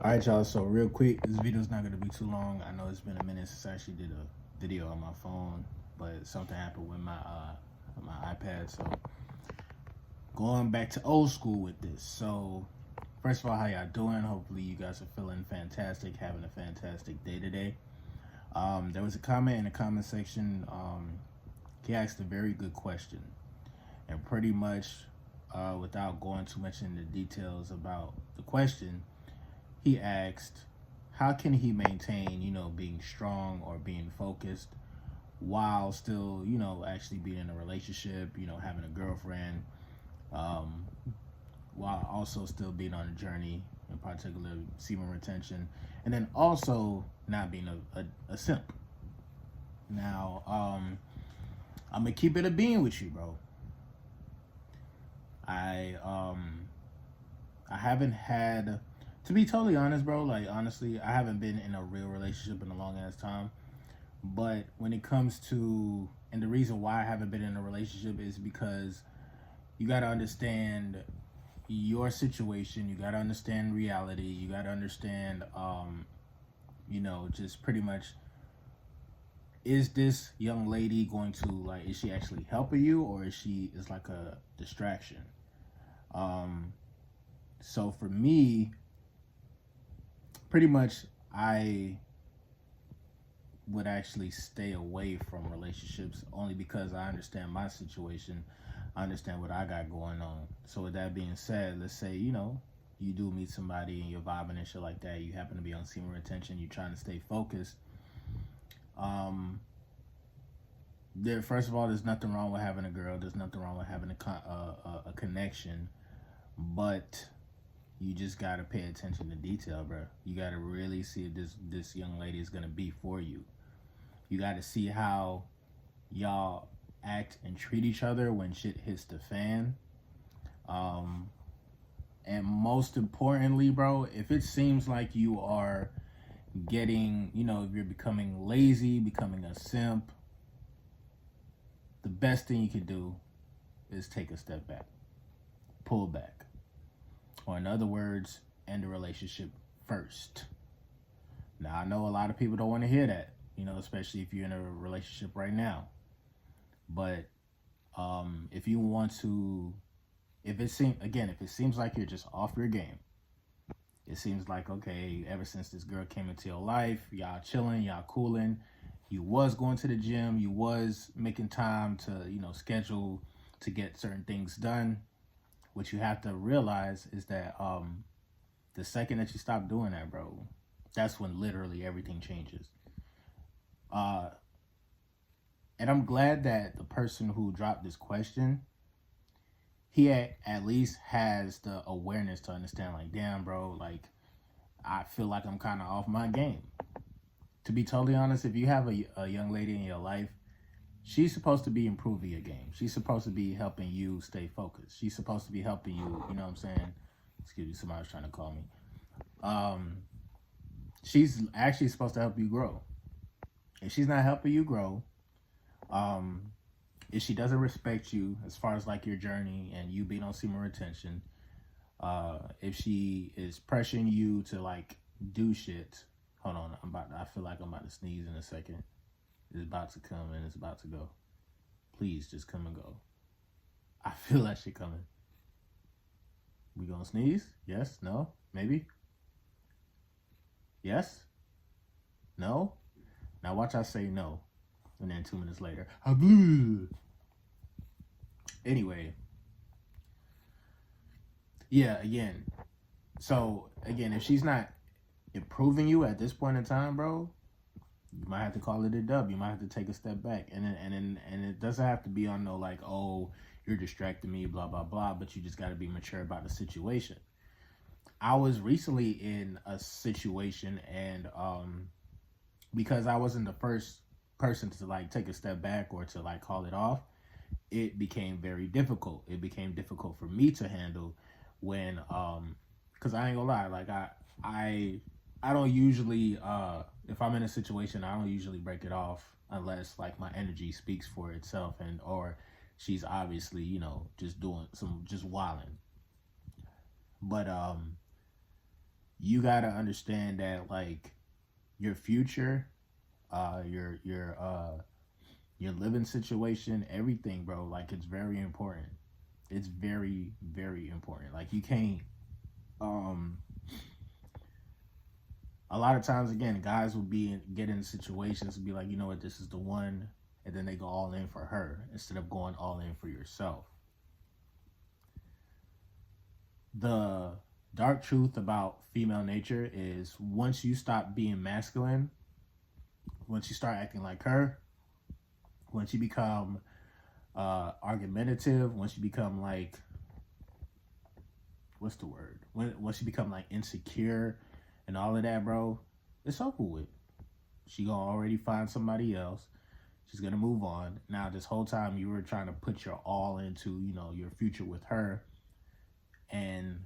All right, y'all. So real quick, this video is not going to be too long. I know it's been a minute since I actually did a video on my phone, but something happened with my iPad. So going back to old school with this. So first of all, how y'all doing? Hopefully you guys are feeling fantastic, having a fantastic day today. There was a comment in the comment section. He asked a very good question, and pretty much, without going too much into details about the question, he asked, how can he maintain, being strong or being focused while still, actually being in a relationship, having a girlfriend, um, while also still being on a journey, in particular semen retention, and then also not being a simp. Now, I'm gonna keep it a being with you, bro. I um I haven't had, to be totally honest, bro, like honestly, I haven't been in a real relationship in a long ass time. But when it comes to, and the reason why I haven't been in a relationship is because you got to understand your situation. You got to understand reality. You got to understand, just pretty much, is this young lady going to, like, is she actually helping you, or is like a distraction? So for me, pretty much, I would actually stay away from relationships only because I understand my situation. I understand what I got going on. So with that being said, let's say, you do meet somebody and you're vibing and shit like that. You happen to be on semen retention. You're trying to stay focused. There, first of all, there's nothing wrong with having a girl. There's nothing wrong with having a connection. But you just gotta pay attention to detail, bro. You gotta really see if this young lady is gonna be for you. You got to see how y'all act and treat each other when shit hits the fan. And most importantly, bro, if it seems like you are getting, if you're becoming lazy, becoming a simp, the best thing you can do is take a step back, pull back. Or in other words, end the relationship first. Now, I know a lot of people don't want to hear that, especially if you're in a relationship right now. But if you want to, if it seems like you're just off your game, it seems like, okay, ever since this girl came into your life, y'all chilling, y'all cooling, you was going to the gym, you was making time to, schedule to get certain things done. What you have to realize is that the second that you stop doing that, bro, that's when literally everything changes. Uh, and I'm glad that the person who dropped this question, he at least has the awareness to understand, like, damn, bro, like, I feel like I'm kind of off my game. To be totally honest, if you have a young lady in your life, she's supposed to be improving your game. She's supposed to be helping you stay focused. She's supposed to be helping you, you know what I'm saying? Excuse me, somebody was trying to call me. She's actually supposed to help you grow. If she's not helping you grow, if she doesn't respect you as far as like your journey and you being on semen retention, if she is pressuring you to like do shit, hold on, I feel like I'm about to sneeze in a second. It's about to come and it's about to go. Please just come and go. I feel that shit coming. We gonna sneeze? Yes? No? Maybe? Yes? No? Now watch I say no. And then 2 minutes later, anyway. Yeah, again. So again, if she's not improving you at this point in time, bro, you might have to call it a dub. You might have to take a step back, and it doesn't have to be on no like, oh, you're distracting me, blah blah blah. But you just got to be mature about the situation. I was recently in a situation, and because I wasn't the first person to like take a step back or to like call it off, it became very difficult. It became difficult for me to handle when because I ain't gonna lie, like I don't usually if I'm in a situation, I don't usually break it off unless like my energy speaks for itself, and or she's obviously, just doing just wilding. But you gotta understand that like your future, your living situation, everything, bro. Like it's very important. It's very, very important. Like you can't. Um, a lot of times, again, guys will get in situations and be like, you know what, this is the one, and then they go all in for her instead of going all in for yourself. The dark truth about female nature is once you stop being masculine, once you start acting like her, once you become argumentative, once you become like, what's the word? Once you become like insecure and all of that, bro, it's over with. She gonna already find somebody else. She's gonna move on. Now, this whole time you were trying to put your all into, your future with her, and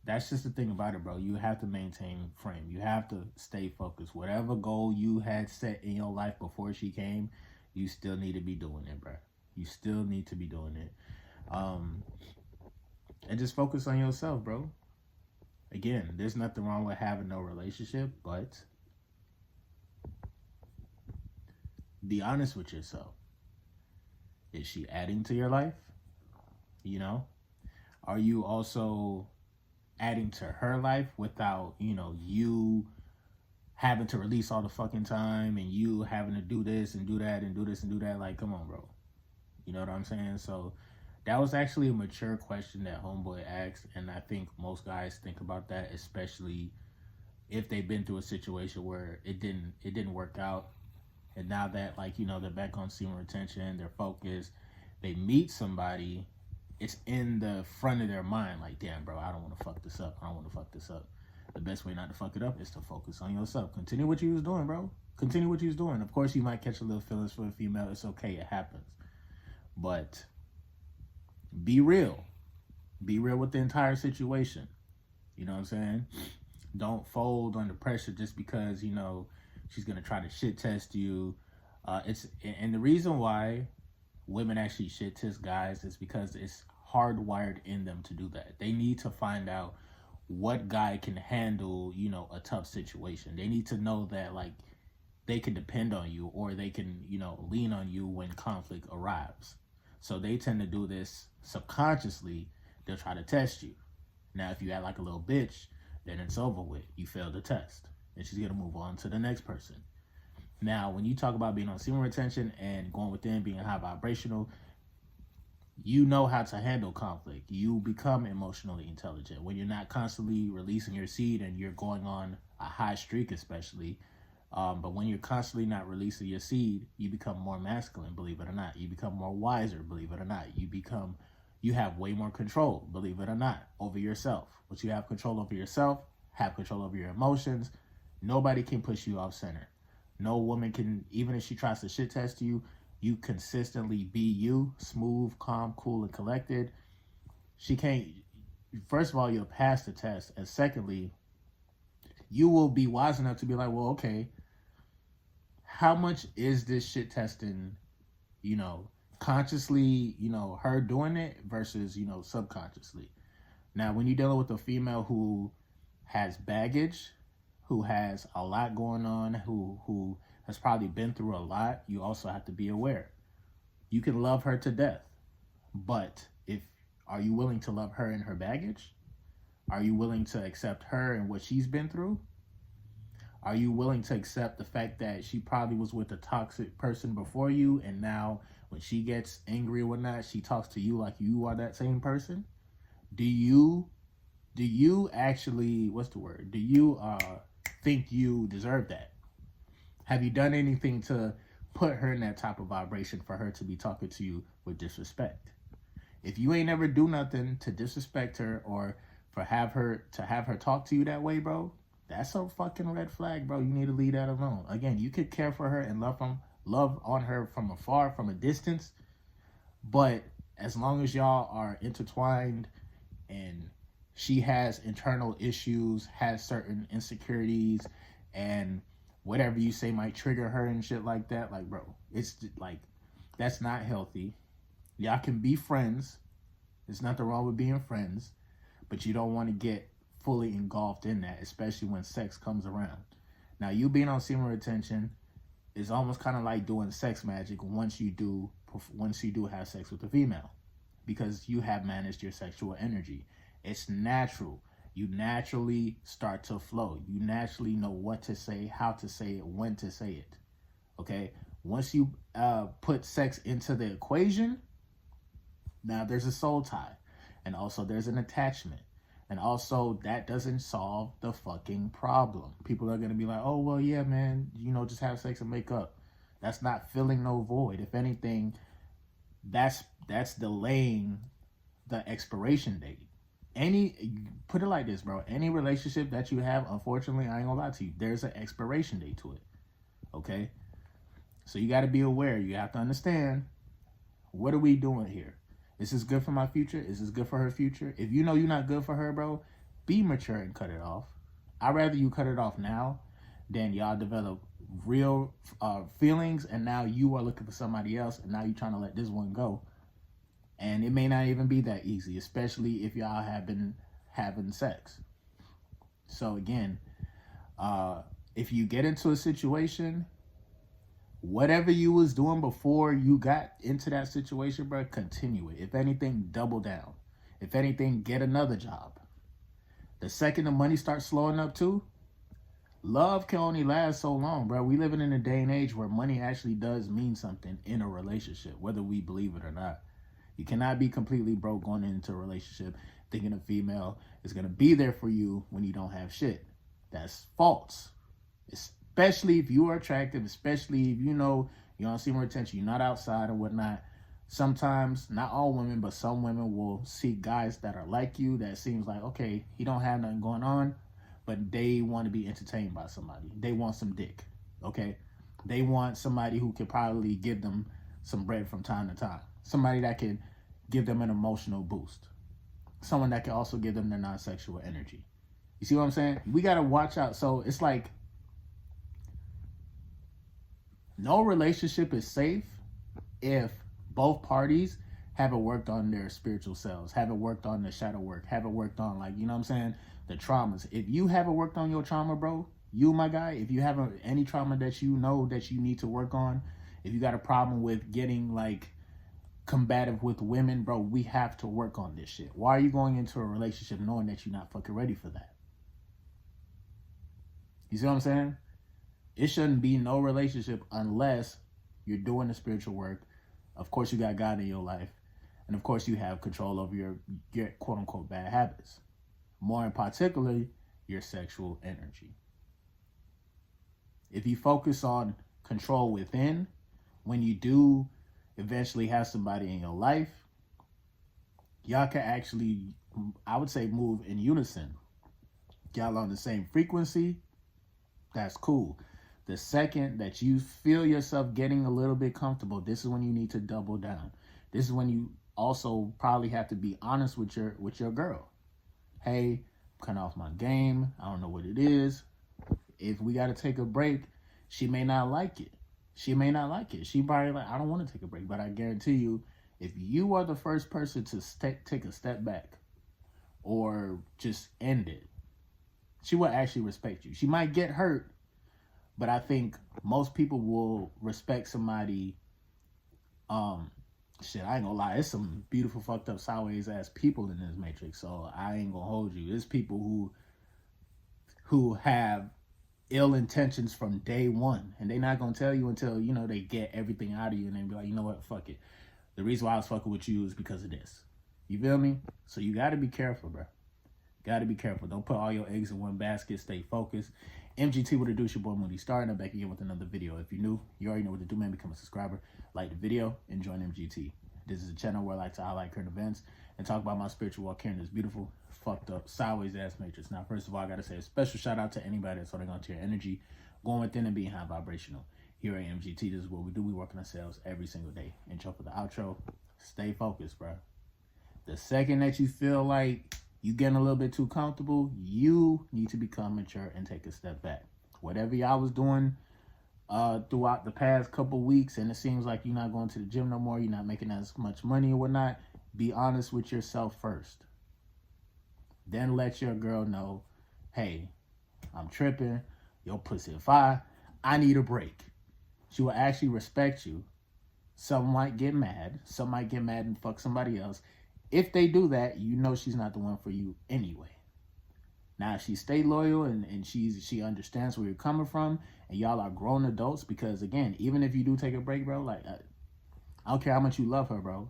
that's just the thing about it, bro. You have to maintain frame. You have to stay focused. Whatever goal you had set in your life before she came, you still need to be doing it, bro. You still need to be doing it. And just focus on yourself, bro. Again, there's nothing wrong with having no relationship, but be honest with yourself. Is she adding to your life? Are you also adding to her life without, you having to release all the fucking time and you having to do this and do that and do this and do that? Like, come on, bro. You know what I'm saying? So that was actually a mature question that homeboy asked, and I think most guys think about that, especially if they've been through a situation where it didn't work out, and now that they're back on semen retention, they're focused, they meet somebody, it's in the front of their mind like, damn, bro, I don't want to fuck this up. The best way not to fuck it up is to focus on yourself. Continue what you was doing, bro. Continue what you was doing. Of course, you might catch a little feelings for a female. It's okay. It happens. But be real. Be real with the entire situation. You know what I'm saying? Don't fold under pressure just because, she's going to try to shit test you. And the reason why women actually shit test guys is because it's hardwired in them to do that. They need to find out what guy can handle, a tough situation. They need to know that, like, they can depend on you, or they can, lean on you when conflict arrives. So they tend to do this subconsciously. They'll try to test you. Now, if you act like a little bitch, then it's over with. You failed the test. And she's going to move on to the next person. Now, when you talk about being on semen retention and going within, being high vibrational, you know how to handle conflict. You become emotionally intelligent. When you're not constantly releasing your seed and you're going on a high streak, especially, but when you're constantly not releasing your seed, you become more masculine, believe it or not. You become more wiser, believe it or not. You have way more control, believe it or not, over yourself. Once you have control over yourself, have control over your emotions, nobody can push you off center. No woman can, even if she tries to shit test you, you consistently be you, smooth, calm, cool, and collected. She can't, first of all, you'll pass the test. And secondly, you will be wise enough to be like, well, okay, how much is this shit testing, consciously, her doing it versus, subconsciously. Now, when you're dealing with a female who has baggage, who has a lot going on, who has probably been through a lot, you also have to be aware. You can love her to death, but are you willing to love her and her baggage? Are you willing to accept her and what she's been through? Are you willing to accept the fact that she probably was with a toxic person before you, and now when she gets angry or whatnot, she talks to you like you are that same person? Do you actually, what's the word? Do you think you deserve that? Have you done anything to put her in that type of vibration for her to be talking to you with disrespect? If you ain't ever do nothing to disrespect her or have her talk to you that way, bro, that's a fucking red flag, bro. You need to leave that alone. Again, you could care for her and love on her from afar, from a distance, but as long as y'all are intertwined and she has internal issues, has certain insecurities, and whatever you say might trigger her and shit like that, like, bro, it's like, that's not healthy. Y'all can be friends. There's nothing wrong with being friends, but you don't want to get fully engulfed in that, especially when sex comes around. Now, you being on semen retention is almost kind of like doing sex magic once you do have sex with a female, because you have managed your sexual energy. It's natural. You naturally start to flow. You naturally know what to say, how to say it, when to say it. Okay? Once you put sex into the equation, now there's a soul tie. And also there's an attachment. And also that doesn't solve the fucking problem. People are going to be like, oh, well, yeah, man, just have sex and make up. That's not filling no void. If anything, that's delaying the expiration date. Put it like this, bro. Any relationship that you have, unfortunately, I ain't gonna lie to you, there's an expiration date to it. Okay? So you got to be aware. You have to understand, what are we doing here? Is this good for my future? Is this good for her future? If you know you're not good for her, bro, be mature and cut it off. I'd rather you cut it off now than y'all develop real feelings, and now you are looking for somebody else, and now you're trying to let this one go. And it may not even be that easy, especially if y'all have been having sex. So again, if you get into a situation, whatever you was doing before you got into that situation, bro, continue it. If anything, double down. If anything, get another job. The second the money starts slowing up too, love can only last so long, bro. We living in a day and age where money actually does mean something in a relationship, whether we believe it or not. You cannot be completely broke going into a relationship thinking a female is going to be there for you when you don't have shit. That's false. Especially if you are attractive, especially if you're on semen retention, you're not outside or whatnot. Sometimes, not all women, but some women will see guys that are like you that seems like, okay, he don't have nothing going on, but they want to be entertained by somebody. They want some dick, okay? They want somebody who could probably give them some bread from time to time. Somebody that can give them an emotional boost. Someone that can also give them their non-sexual energy. You see what I'm saying? We got to watch out. So it's like, no relationship is safe if both parties haven't worked on their spiritual selves, haven't worked on the shadow work, haven't worked on, the traumas. If you haven't worked on your trauma, bro, my guy, if you have any trauma that you know that you need to work on, if you got a problem with getting combative with women, bro, we have to work on this shit. Why are you going into a relationship knowing that you're not fucking ready for that? You see what I'm saying? It shouldn't be no relationship unless you're doing the spiritual work. Of course, you got God in your life. And of course, you have control over your quote unquote bad habits. More in particular, your sexual energy. If you focus on control within, when you do eventually have somebody in your life, y'all can actually, I would say, move in unison. Y'all on the same frequency, that's cool. The second that you feel yourself getting a little bit comfortable, this is when you need to double down. This is when you also probably have to be honest with your girl. Hey, I'm cutting off my game. I don't know what it is. If we got to take a break, she may not like it. She may not like it. She probably like, I don't want to take a break. But I guarantee you, if you are the first person to take a step back or just end it, she will actually respect you. She might get hurt, but I think most people will respect somebody. Shit, I ain't gonna lie. There's some beautiful, fucked up, sideways ass people in this matrix. So I ain't gonna hold you. There's people who have ill intentions from day one, and they not gonna tell you until they get everything out of you, and then be like, you know what, fuck it. The reason why I was fucking with you is because of this. You feel me? So you gotta be careful, bro. Gotta be careful. Don't put all your eggs in one basket. Stay focused. MGT, what it do? It's your boy Moody, Starr, and I'm back again with another video. If you're new, you already know what to do, man. Become a subscriber, like the video, and join MGT. This is a channel where I like to highlight current events and talk about my spiritual walk here in this beautiful, fucked up, sideways ass matrix. Now, first of all, I gotta say a special shout out to anybody that's holding on to your energy, going within and being high vibrational. Here at MGT, this is what we do. We work on ourselves every single day. Intro for the outro. Stay focused, bro. The second that you feel like you getting a little bit too comfortable, you need to become mature and take a step back. Whatever y'all was doing throughout the past couple weeks, and it seems like you're not going to the gym no more, you're not making as much money or whatnot, be honest with yourself first. Then let your girl know, hey, I'm tripping. Your pussy fire. I need a break. She will actually respect you. Some might get mad. Some might get mad and fuck somebody else. If they do that, you know she's not the one for you anyway. Now, if she stay loyal and she understands where you're coming from, and y'all are grown adults, because again, even if you do take a break, bro, like I don't care how much you love her, bro.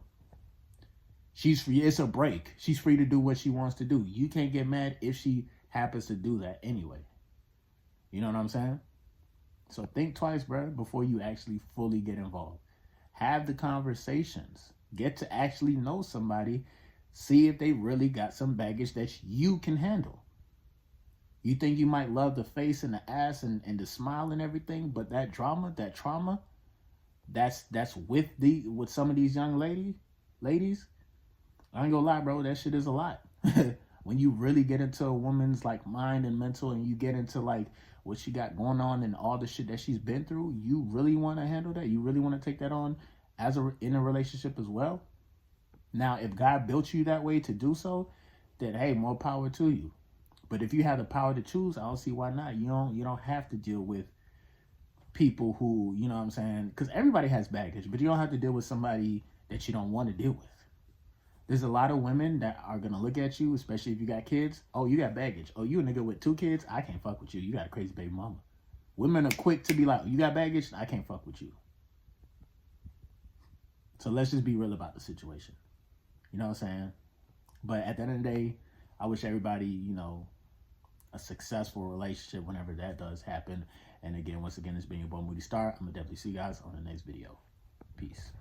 She's free. It's a break. She's free to do what she wants to do. You can't get mad if she happens to do that anyway. You know what I'm saying? So think twice, bro, before you actually fully get involved. Have the conversations. Get to actually know somebody. See if they really got some baggage that you can handle. You think you might love the face and the ass and the smile and everything, but that trauma, that's with some of these young ladies. I ain't gonna lie, bro, that shit is a lot. When you really get into a woman's like mind and mental, and you get into like what she got going on and all the shit that she's been through, you really want to handle that? You really want to take that on in a relationship as well? Now, if God built you that way to do so, then hey, more power to you. But if you have the power to choose, I don't see why not. You don't have to deal with people who, you know what I'm saying? Because everybody has baggage, but you don't have to deal with somebody that you don't want to deal with. There's a lot of women that are going to look at you, especially if you got kids. Oh, you got baggage. Oh, you a nigga with 2 kids? I can't fuck with you. You got a crazy baby mama. Women are quick to be like, you got baggage? I can't fuck with you. So let's just be real about the situation. You know what I'm saying? But at the end of the day, I wish everybody, a successful relationship whenever that does happen. And again, once again, it's been your boy Moody Starr. I'm going to definitely see you guys on the next video. Peace.